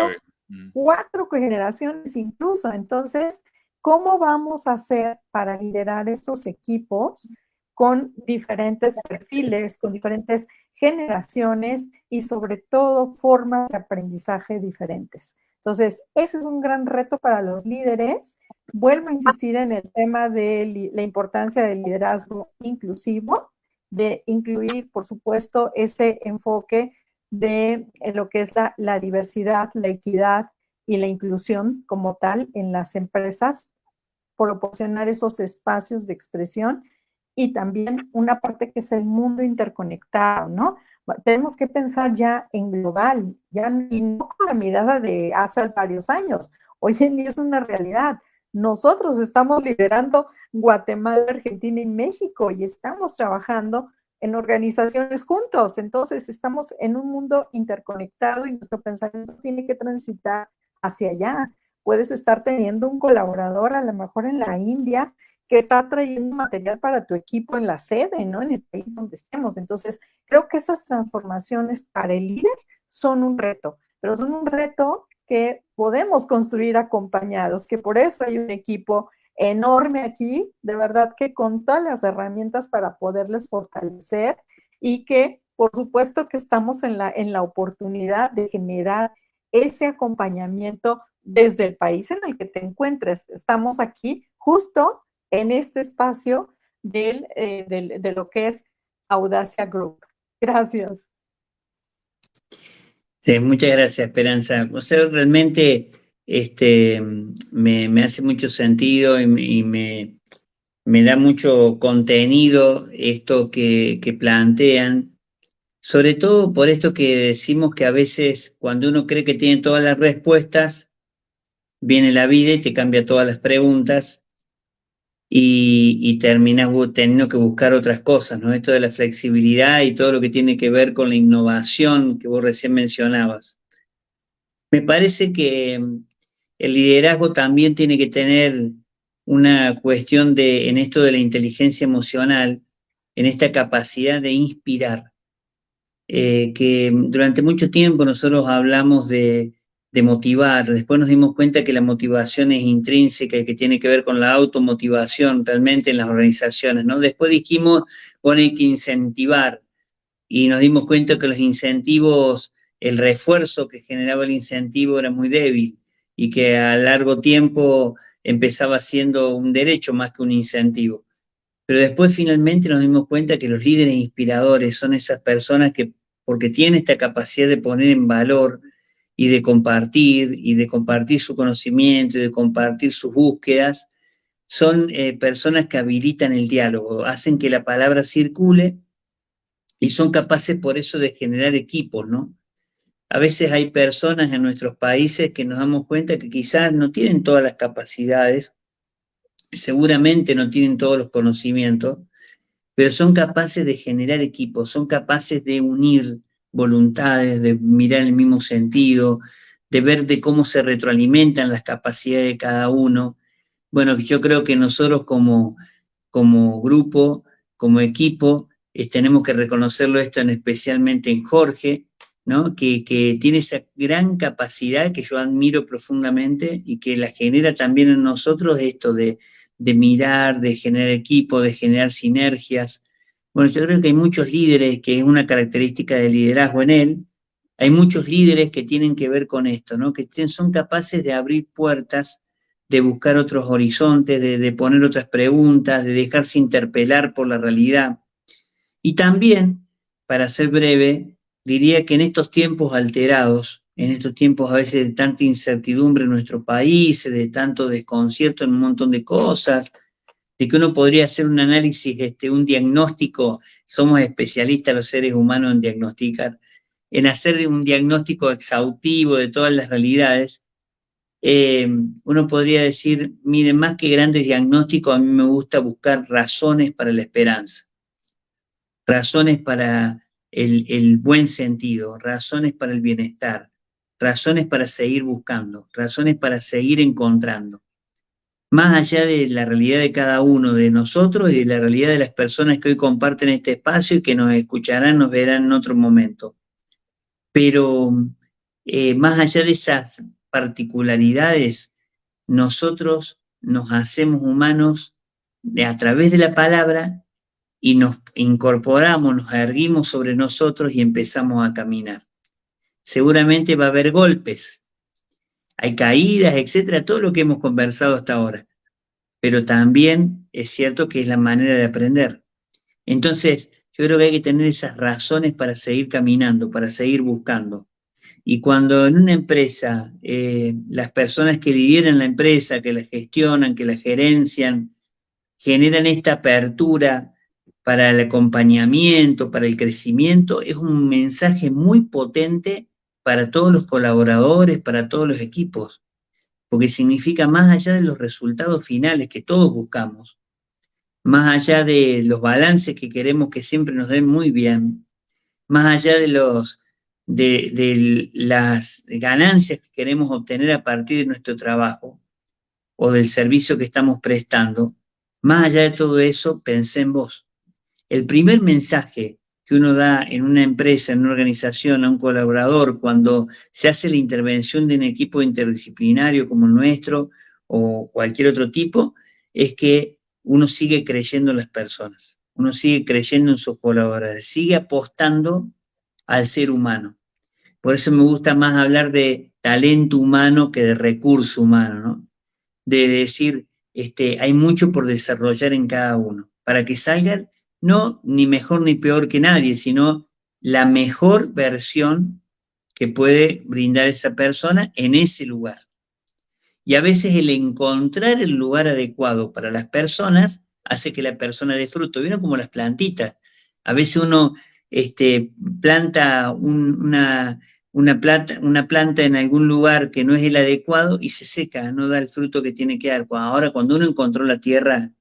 4 generaciones incluso. Entonces, ¿cómo vamos a hacer para liderar esos equipos con diferentes perfiles, con diferentes generaciones y sobre todo formas de aprendizaje diferentes? Entonces, ese es un gran reto para los líderes. Vuelvo a insistir en el tema de la importancia del liderazgo inclusivo, de incluir, por supuesto, ese enfoque de lo que es la diversidad, la equidad y la inclusión como tal en las empresas, proporcionar esos espacios de expresión y también una parte que es el mundo interconectado, ¿no? Tenemos que pensar ya en global, ya, y no con la mirada de hace varios años. Hoy en día es una realidad. Nosotros estamos liderando Guatemala, Argentina y México y estamos trabajando en organizaciones juntos. Entonces, estamos en un mundo interconectado y nuestro pensamiento tiene que transitar hacia allá. Puedes estar teniendo un colaborador a lo mejor en la India que está trayendo material para tu equipo en la sede, ¿no? En el país donde estemos. Entonces, creo que esas transformaciones para el líder son un reto, pero son un reto que podemos construir acompañados, que por eso hay un equipo enorme aquí, de verdad que con todas las herramientas para poderles fortalecer y que por supuesto que estamos en la oportunidad de generar ese acompañamiento desde el país en el que te encuentres. Estamos aquí justo en este espacio de lo que es Audacia Group. Gracias. Sí, muchas gracias, Esperanza. O sea, realmente me hace mucho sentido y me da mucho contenido esto que plantean, sobre todo por esto que decimos que a veces cuando uno cree que tiene todas las respuestas, viene la vida y te cambia todas las preguntas y terminas teniendo que buscar otras cosas, ¿no? Esto de la flexibilidad y todo lo que tiene que ver con la innovación que vos recién mencionabas. Me parece que el liderazgo también tiene que tener una cuestión en esto de la inteligencia emocional, en esta capacidad de inspirar, que durante mucho tiempo nosotros hablamos de motivar, después nos dimos cuenta que la motivación es intrínseca y que tiene que ver con la automotivación realmente en las organizaciones, ¿no? Después dijimos, bueno, hay que incentivar, y nos dimos cuenta que los incentivos, el refuerzo que generaba el incentivo era muy débil y que a largo tiempo empezaba siendo un derecho más que un incentivo. Pero después finalmente nos dimos cuenta que los líderes inspiradores son esas personas que, porque tienen esta capacidad de poner en valor y de compartir su conocimiento y de compartir sus búsquedas, son personas que habilitan el diálogo, hacen que la palabra circule y son capaces por eso de generar equipos, ¿no? A veces hay personas en nuestros países que nos damos cuenta que quizás no tienen todas las capacidades, seguramente no tienen todos los conocimientos, pero son capaces de generar equipos, son capaces de unir voluntades, de mirar el mismo sentido, de ver de cómo se retroalimentan las capacidades de cada uno. Bueno, yo creo que nosotros como grupo, como equipo, tenemos que reconocerlo esto especialmente en Jorge, ¿no? Que tiene esa gran capacidad que yo admiro profundamente y que la genera también en nosotros esto de mirar, de generar equipo, de generar sinergias. Bueno, yo creo que hay muchos líderes, que es una característica del liderazgo en él, hay muchos líderes que tienen que ver con esto, ¿no? Que son capaces de abrir puertas, de buscar otros horizontes, de poner otras preguntas, de dejarse interpelar por la realidad. Y también, para ser breve, diría que en estos tiempos alterados, en estos tiempos a veces de tanta incertidumbre en nuestro país, de tanto desconcierto en un montón de cosas, de que uno podría hacer un análisis, un diagnóstico, somos especialistas los seres humanos en diagnosticar, en hacer un diagnóstico exhaustivo de todas las realidades, uno podría decir, miren, más que grandes diagnósticos, a mí me gusta buscar razones para la esperanza, razones para el buen sentido, razones para el bienestar, razones para seguir buscando, razones para seguir encontrando. más allá de la realidad de cada uno de nosotros y de la realidad de las personas que hoy comparten este espacio y que nos escucharán, nos verán en otro momento. Pero más allá de esas particularidades, nosotros nos hacemos humanos a través de la palabra y nos incorporamos, nos erguimos sobre nosotros y empezamos a caminar. Seguramente va a haber golpes, hay caídas, etcétera, todo lo que hemos conversado hasta ahora, pero también es cierto que es la manera de aprender. Entonces, yo creo que hay que tener esas razones para seguir caminando, para seguir buscando. Y cuando en una empresa, las personas que lideran la empresa, que la gestionan, que la gerencian, generan esta apertura para el acompañamiento, para el crecimiento, es un mensaje muy potente para todos los colaboradores, para todos los equipos, porque significa más allá de los resultados finales que todos buscamos, más allá de los balances que queremos que siempre nos den muy bien, más allá de las ganancias que queremos obtener a partir de nuestro trabajo o del servicio que estamos prestando, más allá de todo eso, pensé en vos. El primer mensaje que uno da en una empresa, en una organización, a un colaborador, cuando se hace la intervención de un equipo interdisciplinario como el nuestro o cualquier otro tipo, es que uno sigue creyendo en las personas, uno sigue creyendo en sus colaboradores, sigue apostando al ser humano. Por eso me gusta más hablar de talento humano que de recurso humano, ¿no? De decir, hay mucho por desarrollar en cada uno, para que salgan no ni mejor ni peor que nadie, sino la mejor versión que puede brindar esa persona en ese lugar. Y a veces el encontrar el lugar adecuado para las personas hace que la persona dé fruto. ¿Vieron como las plantitas? A veces uno planta una planta en algún lugar que no es el adecuado y se seca, no da el fruto que tiene que dar. Ahora, cuando uno encontró la tierra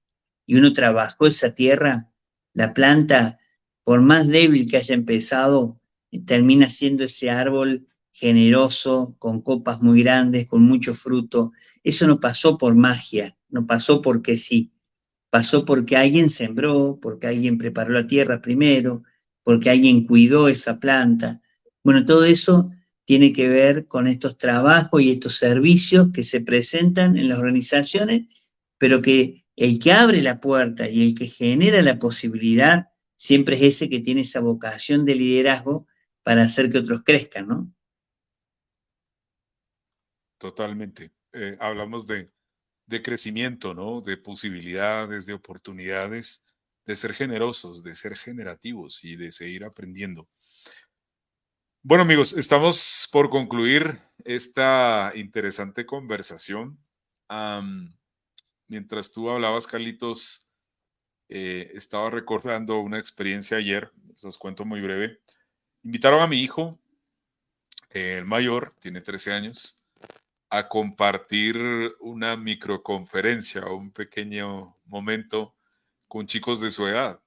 y uno trabajó esa tierra, la planta, por más débil que haya empezado, termina siendo ese árbol generoso, con copas muy grandes, con mucho fruto. Eso no pasó por magia, no pasó porque sí, pasó porque alguien sembró, porque alguien preparó la tierra primero, porque alguien cuidó esa planta. Bueno, todo eso tiene que ver con estos trabajos y estos servicios que se presentan en las organizaciones, pero que el que abre la puerta y el que genera la posibilidad siempre es ese que tiene esa vocación de liderazgo para hacer que otros crezcan, ¿no? Totalmente. Hablamos de crecimiento, ¿no? De posibilidades, de oportunidades, de ser generosos, de ser generativos y de seguir aprendiendo. Bueno, amigos, estamos por concluir esta interesante conversación. Mientras tú hablabas, Carlitos, estaba recordando una experiencia ayer, os cuento muy breve. Invitaron a mi hijo, el mayor, tiene 13 años, a compartir una microconferencia o un pequeño momento con chicos de su edad.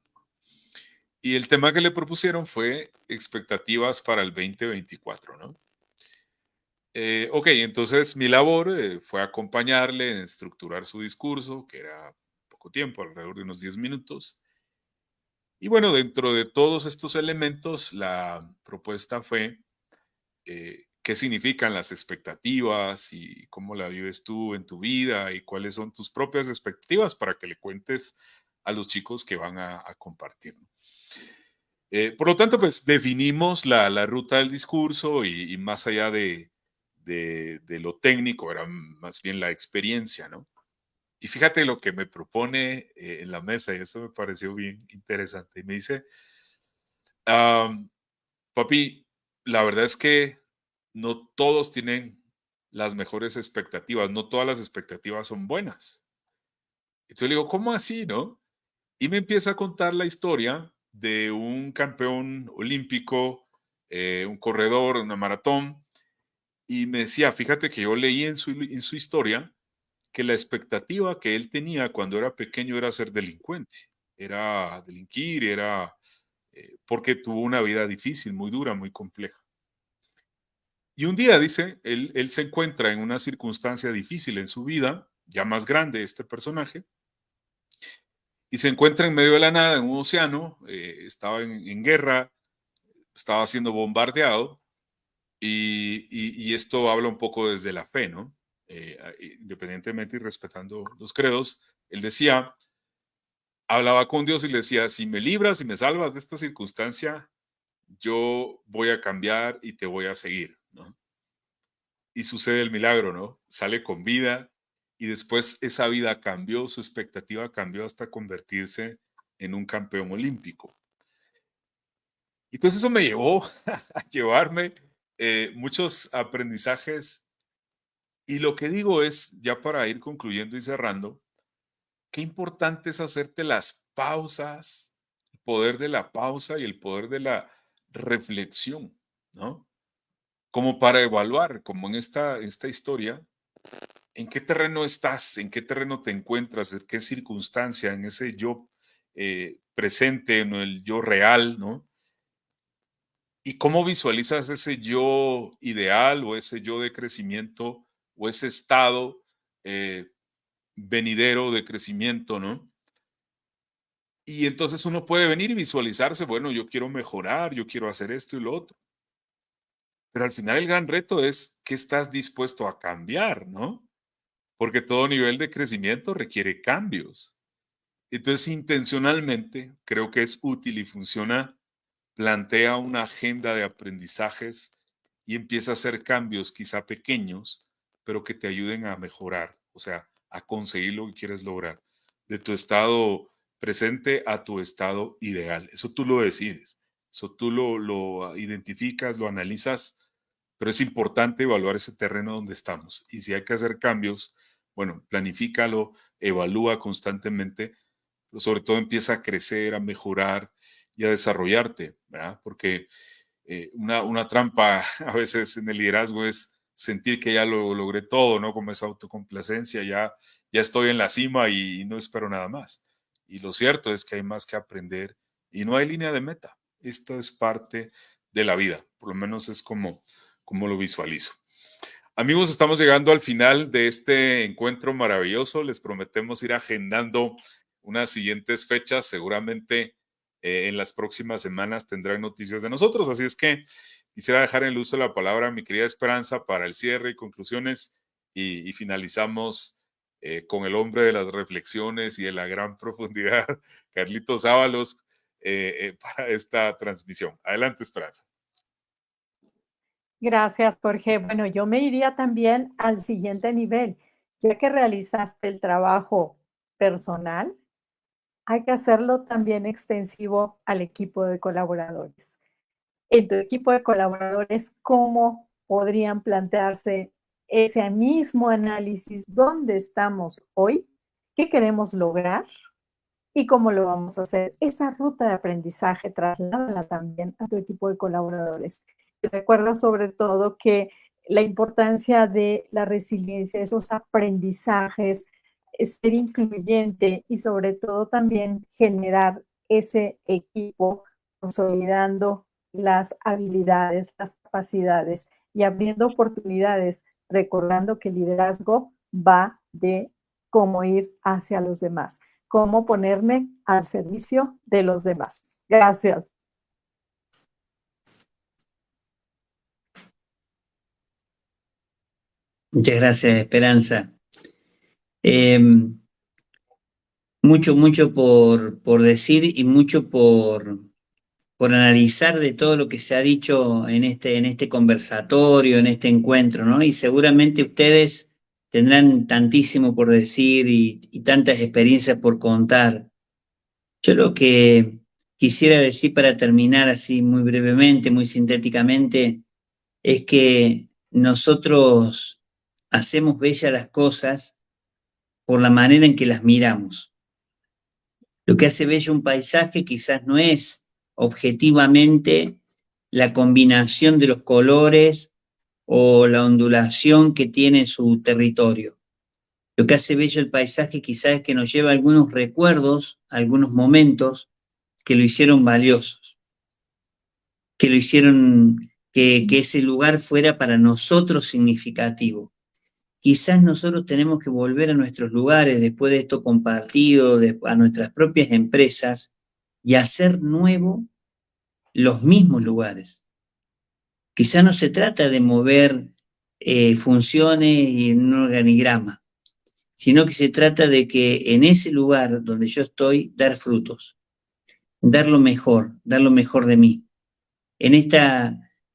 Y el tema que le propusieron fue expectativas para el 2024, ¿no? Ok, entonces mi labor fue acompañarle en estructurar su discurso, que era poco tiempo, alrededor de unos 10 minutos. Y bueno, dentro de todos estos elementos, la propuesta fue qué significan las expectativas y cómo la vives tú en tu vida y cuáles son tus propias expectativas para que le cuentes a los chicos que van a compartir. Por lo tanto, pues definimos la ruta del discurso y más allá de lo técnico, era más bien la experiencia, ¿no? Y fíjate lo que me propone en la mesa, y eso me pareció bien interesante. Y me dice, papi, la verdad es que no todos tienen las mejores expectativas, no todas las expectativas son buenas. Entonces le digo, ¿cómo así, no? Y me empieza a contar la historia de un campeón olímpico, un corredor, una maratón, y me decía, fíjate que yo leí en su historia que la expectativa que él tenía cuando era pequeño era ser delincuente, era delinquir, era porque tuvo una vida difícil, muy dura, muy compleja. Y un día, dice, él se encuentra en una circunstancia difícil en su vida ya más grande este personaje, y se encuentra en medio de la nada, en un océano, estaba en guerra, estaba siendo bombardeado, y esto habla un poco desde la fe, ¿no? Independientemente y respetando los credos, él decía, hablaba con Dios y le decía, si me libras y me salvas de esta circunstancia, yo voy a cambiar y te voy a seguir, ¿no? Y sucede el milagro, ¿no? Sale con vida y después esa vida cambió, su expectativa cambió hasta convertirse en un campeón olímpico. Y entonces eso me llevó a llevarme muchos aprendizajes. Y lo que digo es, ya para ir concluyendo y cerrando, qué importante es hacerte las pausas, el poder de la pausa y el poder de la reflexión, ¿no? Como para evaluar, como en esta historia, en qué terreno estás, en qué terreno te encuentras, en qué circunstancia, en ese yo presente, en el yo real, ¿no? Y cómo visualizas ese yo ideal o ese yo de crecimiento o ese estado venidero de crecimiento, ¿no? Y entonces uno puede venir y visualizarse, bueno, yo quiero mejorar, yo quiero hacer esto y lo otro. Pero al final el gran reto es qué estás dispuesto a cambiar, ¿no? Porque todo nivel de crecimiento requiere cambios. Entonces, intencionalmente, creo que es útil y funciona, plantea una agenda de aprendizajes y empieza a hacer cambios quizá pequeños, pero que te ayuden a mejorar, o sea, a conseguir lo que quieres lograr, de tu estado presente a tu estado ideal. Eso tú lo decides, eso tú lo identificas, lo analizas, pero es importante evaluar ese terreno donde estamos. Y si hay que hacer cambios, bueno, planifícalo, evalúa constantemente, pero sobre todo empieza a crecer, a mejorar y a desarrollarte, ¿verdad? Porque una trampa a veces en el liderazgo es sentir que ya lo logré todo, ¿no? Como esa autocomplacencia, ya estoy en la cima y no espero nada más. Y lo cierto es que hay más que aprender y no hay línea de meta. Esto es parte de la vida, por lo menos es como lo visualizo. Amigos, estamos llegando al final de este encuentro maravilloso. Les prometemos ir agendando unas siguientes fechas. Seguramente en las próximas semanas tendrán noticias de nosotros. Así es que quisiera dejar en el uso de la palabra a mi querida Esperanza para el cierre y conclusiones y finalizamos con el hombre de las reflexiones y de la gran profundidad, Carlitos Ábalos, para esta transmisión. Adelante, Esperanza. Gracias, Jorge. Bueno, yo me iría también al siguiente nivel. Ya que realizaste el trabajo personal, hay que hacerlo también extensivo al equipo de colaboradores. En tu equipo de colaboradores, ¿cómo podrían plantearse ese mismo análisis? ¿Dónde estamos hoy? ¿Qué queremos lograr? ¿Y cómo lo vamos a hacer? Esa ruta de aprendizaje, trasládala también a tu equipo de colaboradores. Y recuerda sobre todo que la importancia de la resiliencia, esos aprendizajes, ser incluyente y sobre todo también generar ese equipo consolidando las habilidades, las capacidades y abriendo oportunidades, recordando que el liderazgo va de cómo ir hacia los demás, cómo ponerme al servicio de los demás. Gracias. Muchas gracias, Esperanza. Mucho por decir y mucho por analizar de todo lo que se ha dicho en este conversatorio, en este encuentro, ¿no? Y seguramente ustedes tendrán tantísimo por decir y tantas experiencias por contar. Yo lo que quisiera decir para terminar así muy brevemente, muy sintéticamente, es que nosotros hacemos bellas las cosas por la manera en que las miramos. Lo que hace bello un paisaje quizás no es objetivamente la combinación de los colores o la ondulación que tiene su territorio. Lo que hace bello el paisaje quizás es que nos lleva algunos recuerdos, algunos momentos que lo hicieron valiosos, que lo hicieron que ese lugar fuera para nosotros significativo. quizás nosotros tenemos que volver a nuestros lugares después de esto compartido, a nuestras propias empresas y hacer nuevo los mismos lugares. Quizás no se trata de mover funciones y en un organigrama, sino que se trata de que en ese lugar donde yo estoy, dar frutos, dar lo mejor de mí.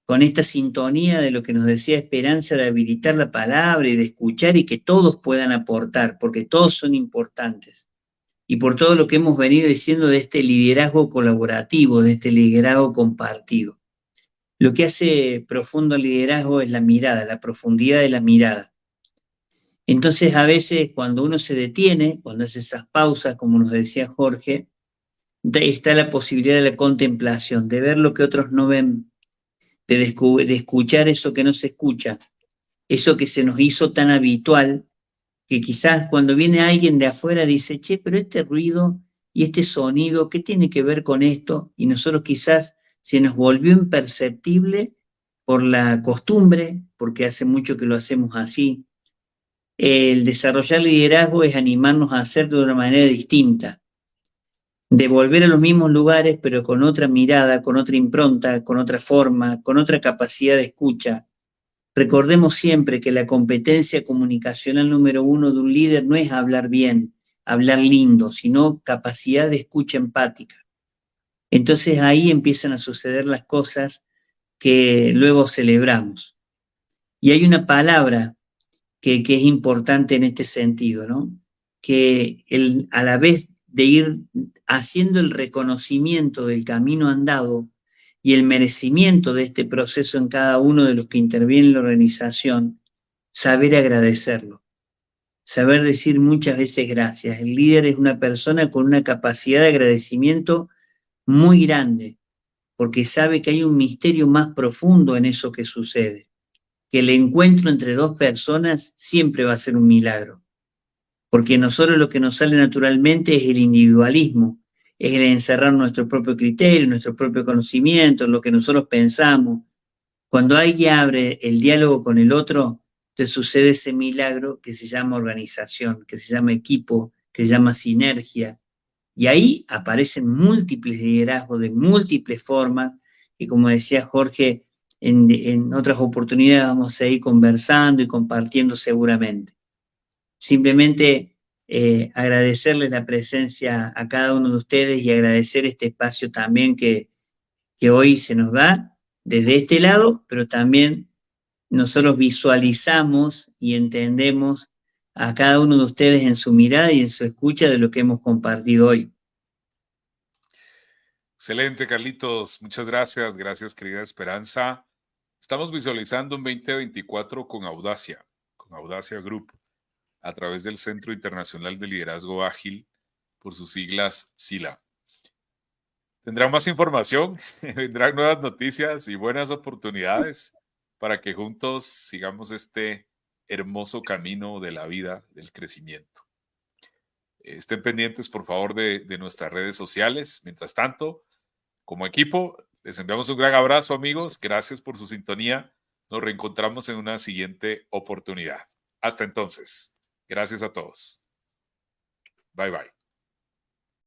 Con esta sintonía de lo que nos decía Esperanza, de habilitar la palabra y de escuchar y que todos puedan aportar, porque todos son importantes. Y por todo lo que hemos venido diciendo de este liderazgo colaborativo, de este liderazgo compartido. Lo que hace profundo liderazgo es la mirada, la profundidad de la mirada. Entonces, a veces cuando uno se detiene, cuando hace esas pausas, como nos decía Jorge, está la posibilidad de la contemplación, de ver lo que otros no ven, de escuchar eso que no se escucha, eso que se nos hizo tan habitual, que quizás cuando viene alguien de afuera dice, che, pero este ruido y este sonido, ¿qué tiene que ver con esto? Y nosotros quizás se nos volvió imperceptible por la costumbre, porque hace mucho que lo hacemos así. El desarrollar liderazgo es animarnos a hacer de una manera distinta, de volver a los mismos lugares, pero con otra mirada, con otra impronta, con otra forma, con otra capacidad de escucha. Recordemos siempre que la competencia comunicacional número 1 de un líder no es hablar bien, hablar lindo, sino capacidad de escucha empática. Entonces ahí empiezan a suceder las cosas que luego celebramos. Y hay una palabra que es importante en este sentido, ¿no? Que a la vez de ir haciendo el reconocimiento del camino andado y el merecimiento de este proceso en cada uno de los que intervienen en la organización, saber agradecerlo, saber decir muchas veces gracias. El líder es una persona con una capacidad de agradecimiento muy grande, porque sabe que hay un misterio más profundo en eso que sucede, que el encuentro entre dos personas siempre va a ser un milagro, porque nosotros lo que nos sale naturalmente es el individualismo, es el encerrar nuestro propio criterio, nuestro propio conocimiento, lo que nosotros pensamos. Cuando alguien abre el diálogo con el otro, te sucede ese milagro que se llama organización, que se llama equipo, que se llama sinergia. Y ahí aparecen múltiples liderazgos de múltiples formas, y como decía Jorge, en otras oportunidades vamos a ir conversando y compartiendo seguramente. Simplemente agradecerles la presencia a cada uno de ustedes y agradecer este espacio también que hoy se nos da desde este lado, pero también nosotros visualizamos y entendemos a cada uno de ustedes en su mirada y en su escucha de lo que hemos compartido hoy. Excelente, Carlitos. Muchas gracias. Gracias, querida Esperanza. Estamos visualizando un 2024 con Audacia Group, a través del Centro Internacional de Liderazgo Ágil, por sus siglas SILA. Tendrán más información, vendrán nuevas noticias y buenas oportunidades para que juntos sigamos este hermoso camino de la vida, del crecimiento. Estén pendientes, por favor, de nuestras redes sociales. Mientras tanto, como equipo, les enviamos un gran abrazo, amigos. Gracias por su sintonía. Nos reencontramos en una siguiente oportunidad. Hasta entonces. Gracias a todos. Bye, bye.